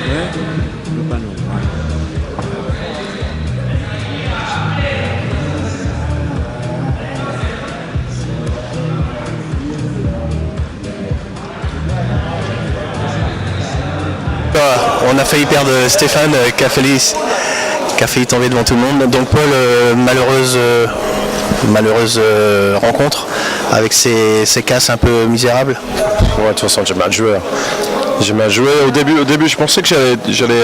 le panneau. Voilà. On a failli perdre Stéphane qui a failli tomber devant tout le monde. Donc Paul, malheureuse rencontre avec ses casses un peu misérables. Ouais, de toute façon j'ai mal joué. J'ai mal joué. Au début je pensais que j'allais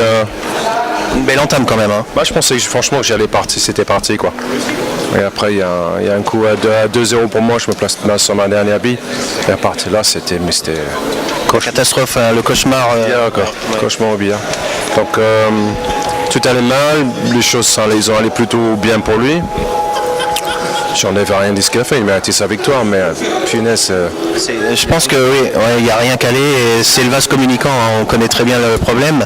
Une belle entame quand même. Hein. Bah, je pensais franchement que j'allais partir, c'était parti quoi. Et après il y a un coup à 2-0 pour moi, je me place sur ma dernière bille. Et à partir de là c'était Catastrophe, hein, le cauchemar. Cauchemar au billard. Donc tout allait mal, les choses ils ont allé plutôt bien pour lui. J'enlève rien de ce qu'il a fait, il méritait sa victoire, mais punaise. Je pense que oui, il n'y a rien calé et c'est le vase communicant, hein, on connaît très bien le problème,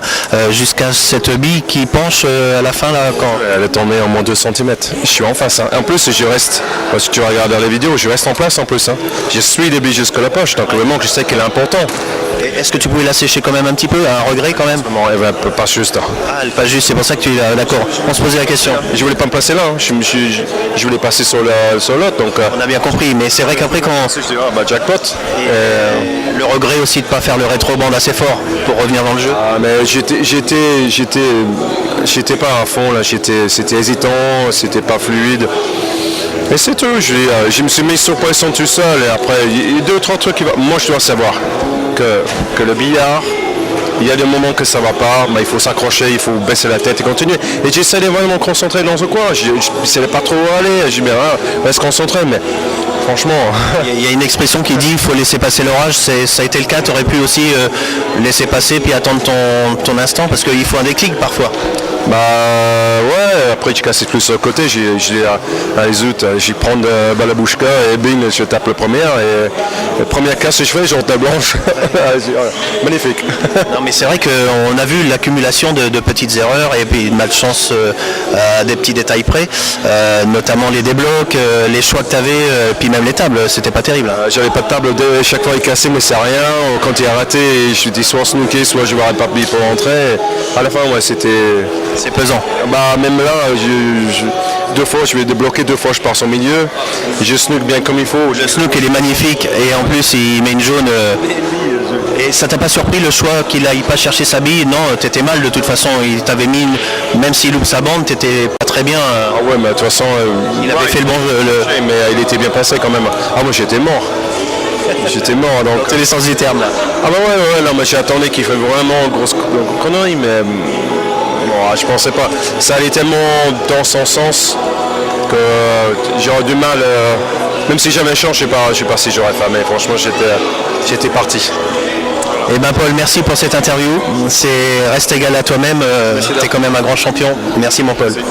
jusqu'à cette bille qui penche à la fin là quand. Elle est tombée en moins 2 cm. Je suis en face. Hein. En plus je reste, si tu regardes les vidéos, je reste en place en plus. Hein. Je suis des billes jusqu'à la poche, donc vraiment je sais qu'elle est importante. Est-ce que tu pouvais la sécher quand même un petit peu, un regret quand même? Non, elle va pas juste. Hein. Ah, elle pas juste, c'est pour ça que tu es d'accord. On se posait la question. Je voulais pas me placer là, hein. Je voulais passer sur l'autre, donc. On a bien compris, mais c'est vrai qu'après quand. Je dis, bah jackpot. Le regret aussi de ne pas faire le rétro-band assez fort pour revenir dans le jeu. Ah, mais j'étais pas à fond là, c'était hésitant, c'était pas fluide. Et c'est tout, je me suis mis sur pression tout seul et après il y a 2 ou 3 trucs qui vont. Moi je dois savoir que le billard, il y a des moments que ça va pas, mais il faut s'accrocher, il faut baisser la tête et continuer. Et j'essaie de vraiment me concentrer dans ce coin, je n'essaie pas trop aller, je dis mais reste concentré, mais franchement. Il y a une expression qui dit il faut laisser passer l'orage, ça a été le cas, tu aurais pu aussi laisser passer puis attendre ton instant parce qu'il faut un déclic parfois. Bah ouais, après tu casses plus sur le côté, j'ai j'y prends Balabouchka et bing, je tape le premier et la première casse que je fais, j'en ta blanche. Magnifique. Non mais c'est vrai qu'on a vu l'accumulation de petites erreurs et puis de malchance à des petits détails près, notamment les déblocs, les choix que tu avais, puis même les tables, c'était pas terrible. Hein. J'avais pas de table, chaque fois il cassait mais c'est rien, quand il a raté, je dis soit snooker, soit je n'aurais pas de bille pour rentrer. À la fin ouais c'était... C'est pesant. Bah même là, 2 fois je vais débloquer, 2 fois je pars au milieu, je snook bien comme il faut. Le snook il est magnifique et en plus il met une jaune. Et ça t'a pas surpris le choix qu'il aille pas chercher sa bille? Non, t'étais mal de toute façon, il t'avait mis, même s'il loupe sa bande, t'étais pas très bien. Ah ouais mais de toute façon... il avait fait le bon jeu. Mais il était bien passé quand même. Ah moi j'étais mort. J'étais mort donc. C'est l'essence du terme là. Ah bah ouais, non mais j'attendais qu'il fait vraiment grosse connerie mais... Bon, je pensais pas. Ça allait tellement dans son sens que j'aurais du mal. Même si j'avais chance, je sais pas si j'aurais fait, mais franchement j'étais parti. Eh ben Paul, merci pour cette interview. Reste égal à toi-même. Tu es quand même un grand champion. Merci mon Paul. Merci.